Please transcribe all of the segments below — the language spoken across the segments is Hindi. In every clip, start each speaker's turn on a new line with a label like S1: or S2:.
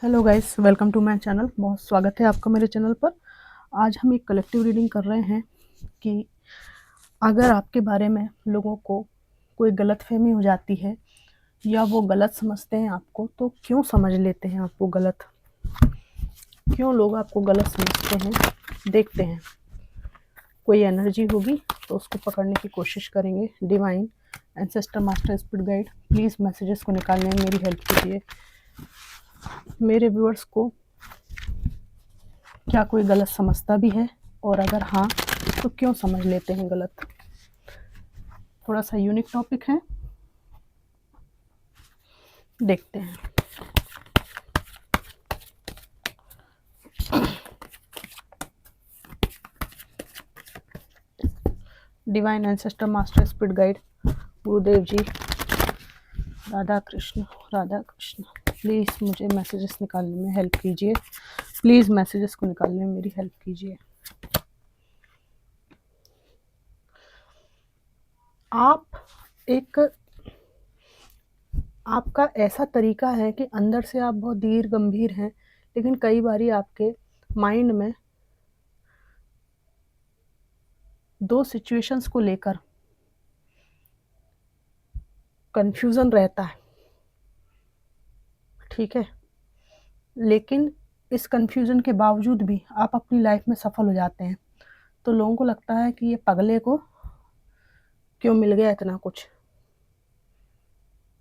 S1: Hello guys, welcome to my channel. बहुत स्वागत है आपका मेरे चैनल पर। आज हम एक कलेक्टिव रीडिंग कर रहे हैं कि अगर आपके बारे में लोगों को कोई गलतफहमी हो जाती है या वो गलत समझते हैं आपको, तो क्यों समझ लेते हैं आपको गलत, क्यों लोग आपको गलत समझते हैं। देखते हैं, कोई एनर्जी होगी तो उसको पकड़ने की कोशिश करेंगे। Divine, ancestor, master, spirit guide, please messages को निकालने में मेरी हेल्प कीजिए। मेरे व्यूअर्स को क्या कोई गलत समझता भी है, और अगर हाँ तो क्यों समझ लेते हैं गलत। थोड़ा सा यूनिक टॉपिक है, देखते हैं। Divine, ancestor, master, spirit guide, Gurudev ji, Radha Krishna, Radha Krishna, please मुझे मैसेजेस निकालने में हेल्प कीजिए। प्लीज़ मैसेजेस को निकालने में मेरी हेल्प कीजिए। आपका ऐसा तरीका है कि अंदर से आप बहुत धीर गंभीर हैं, लेकिन कई बारी आपके माइंड में दो सिचुएशंस को लेकर कंफ्यूजन रहता है, ठीक है। लेकिन इस कंफ्यूजन के बावजूद भी आप अपनी लाइफ में सफल हो जाते हैं। तो लोगों को लगता है कि ये पगले को क्यों मिल गया इतना कुछ।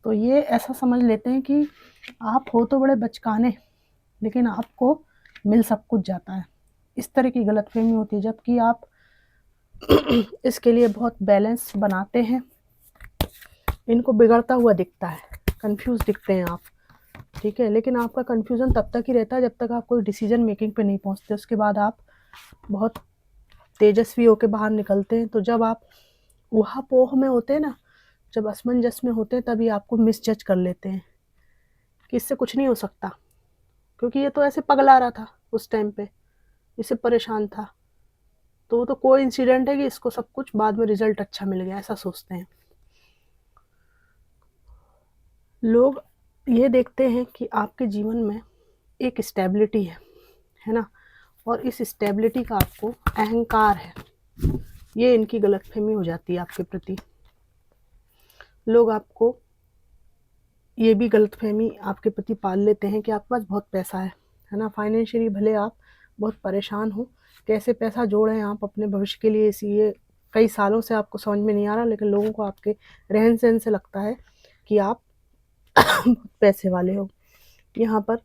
S1: तो ये ऐसा समझ लेते हैं कि आप हो तो बड़े बचकाने, लेकिन आपको मिल सब कुछ जाता है। इस तरह की गलतफहमी होती है, जबकि आप इसके लिए बहुत बैलेंस बनाते हैं। इनको बिगड़ता हुआ दिखता है, कंफ्यूज दिखते हैं आप, ठीक है। लेकिन आपका कंफ्यूजन तब तक ही रहता है जब तक आप कोई डिसीजन मेकिंग पे नहीं पहुंचते। उसके बाद आप बहुत तेजस्वी होकर बाहर निकलते हैं। तो जब आप ऊहा-पोह में होते हैं ना, जब असमंजस में होते हैं, तभी आपको मिसजज कर लेते हैं कि इससे कुछ नहीं हो सकता, क्योंकि ये तो ऐसे पगला रहा था उस टाइम पे, इससे परेशान था, तो वो तो कोई इंसिडेंट है कि इसको सब कुछ बाद में रिजल्ट अच्छा मिल गया, ऐसा सोचते हैं लोग। ये देखते हैं कि आपके जीवन में एक स्टेबिलिटी है ना, और इस स्टेबिलिटी का आपको अहंकार है। ये इनकी गलतफहमी हो जाती है आपके प्रति। लोग आपको ये भी गलतफहमी आपके प्रति पाल लेते हैं कि आपके पास बहुत पैसा है ना। फाइनेंशियली भले आप बहुत परेशान हो, कैसे पैसा जोड़ें आप अपने भविष्य के लिए, इसलिए कई सालों से आपको समझ में नहीं आ रहा। लेकिन लोगों को आपके रहन सहन से लगता है कि आप पैसे वाले हो। यहाँ पर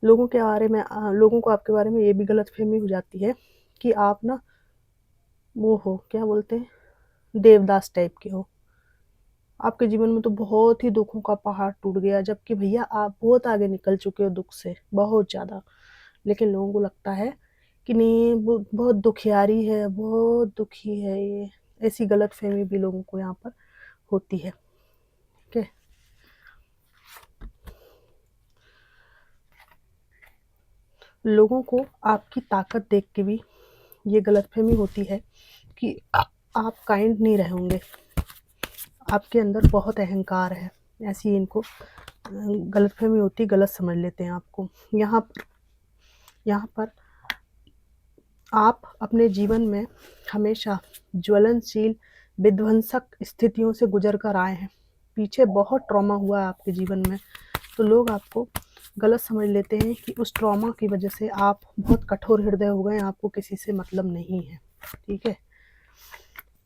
S1: लोगों को आपके बारे में ये भी गलतफहमी हो जाती है कि आप ना वो हो, क्या बोलते हैं, देवदास टाइप के हो। आपके जीवन में तो बहुत ही दुखों का पहाड़ टूट गया, जबकि भैया आप बहुत आगे निकल चुके हो दुख से, बहुत ज़्यादा। लेकिन लोगों को लगता है कि नहीं, वो बहुत दुखियारी है, बहुत दुखी है ये। ऐसी गलतफहमी भी लोगों को यहाँ पर होती है, ठीक है। लोगों को आपकी ताकत देख के भी ये गलतफहमी होती है कि आप काइंड नहीं रहोगे, आपके अंदर बहुत अहंकार है। ऐसी इनको गलतफहमी होती, गलत समझ लेते हैं आपको। यहाँ पर आप अपने जीवन में हमेशा ज्वलनशील विध्वंसक स्थितियों से गुजर कर आए हैं। पीछे बहुत ट्रॉमा हुआ है आपके जीवन में, तो लोग आपको गलत समझ लेते हैं कि उस ट्रॉमा की वजह से आप बहुत कठोर हृदय हो गए, आपको किसी से मतलब नहीं है, ठीक है।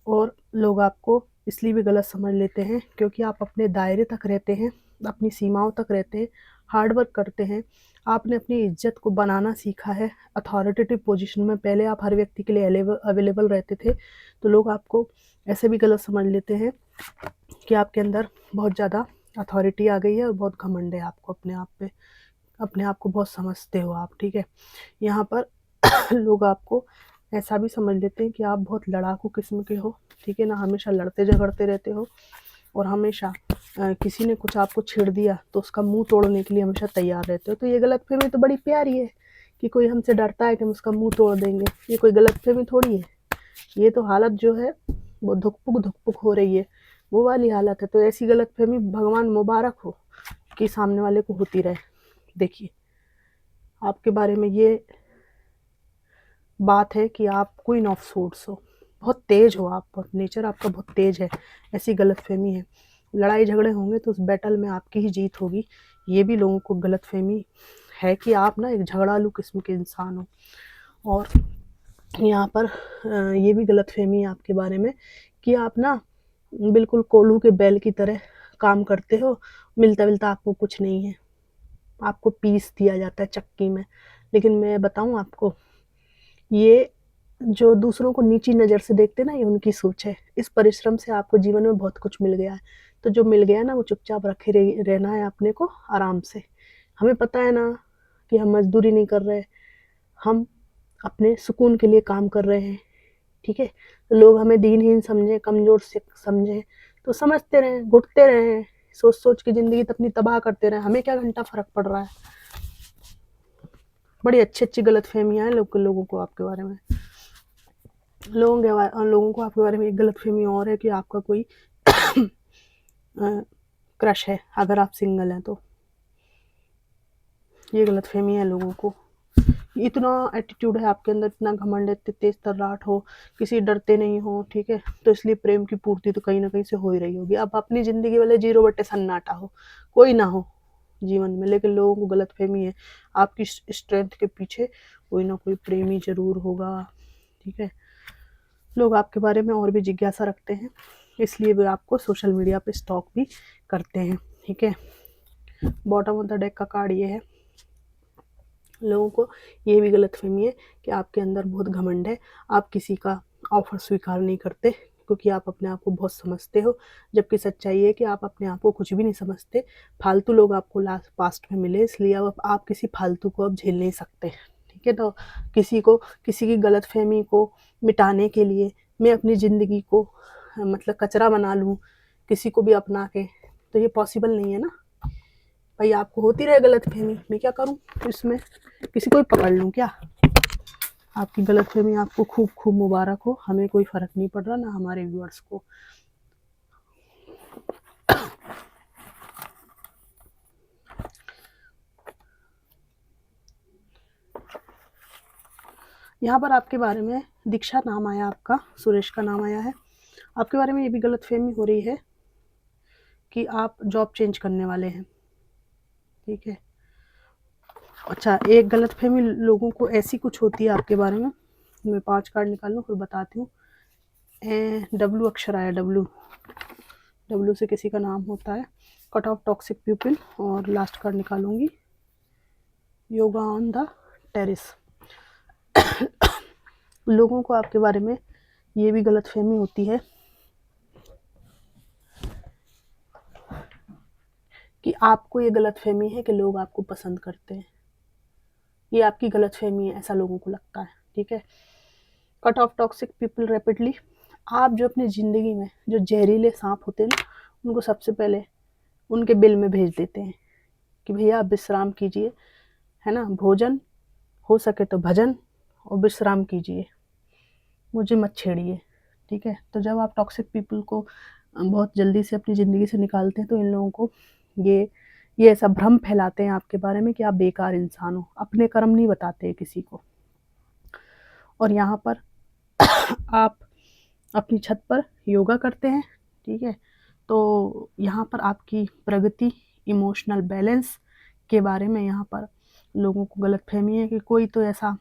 S1: और लोग आपको इसलिए भी गलत समझ लेते हैं क्योंकि आप अपने दायरे तक रहते हैं, अपनी सीमाओं तक रहते हैं, हार्ड वर्क करते हैं। आपने अपनी इज्जत को बनाना सीखा है अथॉरिटेटिव पोजीशन में। पहले आप हर व्यक्ति के लिए अवेलेबल रहते थे, तो लोग आपको ऐसे भी गलत समझ लेते हैं कि आपके अंदर बहुत ज़्यादा अथॉरिटी आ गई है और बहुत घमंड है आपको अपने आप पे, अपने आप को बहुत समझते हो आप, ठीक है। यहाँ पर लोग आपको ऐसा भी समझ लेते हैं कि आप बहुत लड़ाकू किस्म के हो, ठीक है ना। हमेशा लड़ते झगड़ते रहते हो, और हमेशा किसी ने कुछ आपको छेड़ दिया तो उसका मुंह तोड़ने के लिए हमेशा तैयार रहते हो। तो ये गलतफहमी तो बड़ी प्यारी है कि कोई हमसे डरता है कि हम उसका मुंह तोड़ देंगे। ये कोई गलतफहमी थोड़ी है, ये तो हालत जो है वो धुकपुक हो रही है, वो वाली हालत है। तो ऐसी गलतफहमी भगवान मुबारक हो कि सामने वाले को होती रहे, देखिए, आपके बारे में ये बात है कि आप क्वीन ऑफ सूट्स हो, बहुत तेज हो आप, बहुत नेचर आपका बहुत तेज है, ऐसी गलतफहमी है। लड़ाई झगड़े होंगे तो उस बैटल में आपकी ही जीत होगी, ये भी लोगों को गलतफहमी है कि आप ना एक झगड़ालू किस्म के इंसान हो। और यहाँ पर ये भी गलतफहमी है आपके बारे में कि आप ना बिल्कुल कोल्हू के बैल की तरह काम करते हो, मिलता मिलता आपको कुछ नहीं है, आपको पीस दिया जाता है चक्की में। लेकिन मैं बताऊं आपको, ये जो दूसरों को नीची नज़र से देखते हैं ना, ये उनकी सोच है। इस परिश्रम से आपको जीवन में बहुत कुछ मिल गया है, तो जो मिल गया है ना वो चुपचाप रखे रहना है अपने को आराम से। हमें पता है ना कि हम मजदूरी नहीं कर रहे, हम अपने सुकून के लिए काम कर रहे हैं, ठीक है। तो लोग हमें दीनहीन समझें, कमज़ोर से समझें, तो समझते रहें, घुटते रहें, सोच सोच के ज़िंदगी अपनी तबाह करते रहें, हमें क्या घंटा फ़र्क पड़ रहा है। बड़ी अच्छी अच्छी गलतफहमियाँ हैं लोगों को आपके बारे में। लोगों को आपके बारे में एक गलतफहमी और है कि आपका कोई क्रश है, अगर आप सिंगल हैं तो। ये गलतफहमी है लोगों को। इतना एटीट्यूड है आपके अंदर, इतना घमंड है, इतने तेज तर्राट हो, किसी डरते नहीं हो, ठीक है। तो इसलिए प्रेम की पूर्ति तो कहीं ना कहीं से हो ही रही होगी। अब अपनी ज़िंदगी वाले 0 बटे सन्नाटा हो, कोई ना हो जीवन में, लेकिन लोगों को गलतफहमी है आपकी स्ट्रेंथ के पीछे कोई ना कोई प्रेमी ज़रूर होगा, ठीक है। लोग आपके बारे में और भी जिज्ञासा रखते हैं, इसलिए वे आपको सोशल मीडिया पे स्टॉक भी करते हैं, ठीक है। बॉटम ऑफ द डेक का कार्ड ये है। लोगों को ये भी गलतफहमी है कि आपके अंदर बहुत घमंड है, आप किसी का ऑफर स्वीकार नहीं करते क्योंकि आप अपने आप को बहुत समझते हो, जबकि सच्चाई है कि आप अपने आप को कुछ भी नहीं समझते। फालतू लोग आपको लास्ट पास्ट में मिले, इसलिए अब आप किसी फालतू को अब झेल नहीं सकते, ठीक है। तो किसी की गलतफहमी को मिटाने के लिए मैं अपनी ज़िंदगी को मतलब कचरा बना लूँ किसी को भी अपना के, तो ये पॉसिबल नहीं है ना भाई। आपको होती रहे गलतफहमी, मैं क्या करूँ इसमें, किसी को भी पकड़ लूँ क्या। आपकी गलतफहमी आपको खूब खूब मुबारक हो, हमें कोई फ़र्क नहीं पड़ रहा, ना हमारे व्यूअर्स को। यहाँ पर आपके बारे में दीक्षा नाम आया, आपका सुरेश का नाम आया है। आपके बारे में ये भी गलतफहमी हो रही है कि आप जॉब चेंज करने वाले हैं, ठीक है। अच्छा, एक गलतफहमी लोगों को ऐसी कुछ होती है आपके बारे में, मैं 5 कार्ड निकाल लूँ फिर बताती हूँ। डब्ल्यू अक्षर आया, डब्ल्यू से किसी का नाम होता है, कट ऑफ टॉक्सिक पीपल। और लास्ट कार्ड निकालूंगी, योगा ऑन द टेरिस। लोगों को आपके बारे में ये भी गलतफहमी होती है कि आपको ये गलतफहमी है कि लोग आपको पसंद करते हैं, ये आपकी गलतफहमी है, ऐसा लोगों को लगता है, ठीक है। Cut off toxic people rapidly. आप जो अपनी ज़िंदगी में जो जहरीले सांप होते हैं ना, उनको सबसे पहले उनके बिल में भेज देते हैं कि भैया आप विश्राम कीजिए, है ना, भोजन हो सके तो भजन और विश्राम कीजिए, मुझे मत छेड़िए, ठीक है। तो जब आप टॉक्सिक पीपल को बहुत जल्दी से अपनी ज़िंदगी से निकालते हैं तो इन लोगों को ये ऐसा भ्रम फैलाते हैं आपके बारे में कि आप बेकार इंसान हो, अपने कर्म नहीं बताते किसी को। और यहाँ पर आप अपनी छत पर योगा करते हैं, ठीक है। तो यहाँ पर आपकी प्रगति, इमोशनल बैलेंस के बारे में यहाँ पर लोगों को गलतफहमी है कि कोई तो ऐसा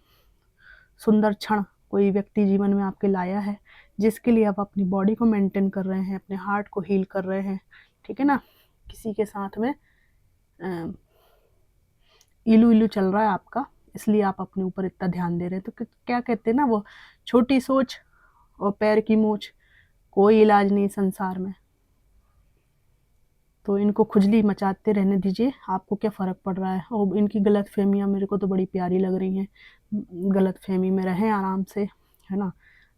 S1: सुंदर क्षण कोई व्यक्ति जीवन में आपके लाया है जिसके लिए आप अपनी बॉडी को मेंटेन कर रहे हैं, अपने हार्ट को हील कर रहे हैं, ठीक है ना। किसी के साथ में इलू इलू चल रहा है आपका, इसलिए आप अपने ऊपर इतना ध्यान दे रहे हैं। तो क्या कहते हैं ना वो, छोटी सोच और पैर की मोच, कोई इलाज नहीं संसार में। तो इनको खुजली मचाते रहने दीजिए, आपको क्या फ़र्क पड़ रहा है। और इनकी गलतफहमियाँ मेरे को तो बड़ी प्यारी लग रही हैं, गलतफहमी में रहें आराम से, है ना।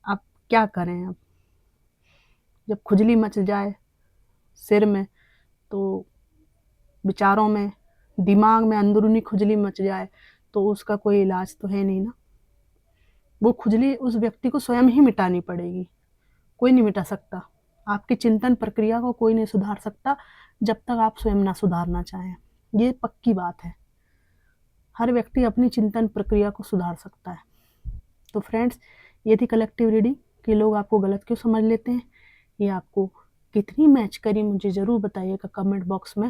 S1: आप क्या करें, अब जब खुजली मच जाए सिर में, तो विचारों में, दिमाग में अंदरूनी खुजली मच जाए तो उसका कोई इलाज तो है नहीं ना। वो खुजली उस व्यक्ति को स्वयं ही मिटानी पड़ेगी, कोई नहीं मिटा सकता। आपकी चिंतन प्रक्रिया को कोई नहीं सुधार सकता जब तक आप स्वयं ना सुधारना चाहें, ये पक्की बात है। हर व्यक्ति अपनी चिंतन प्रक्रिया को सुधार सकता है। तो फ्रेंड्स, ये थी कलेक्टिव रीडिंग कि लोग आपको गलत क्यों समझ लेते हैं। ये आपको कितनी मैच करी मुझे ज़रूर बताइएगा कमेंट बॉक्स में।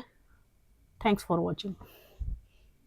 S1: Thanks for watching.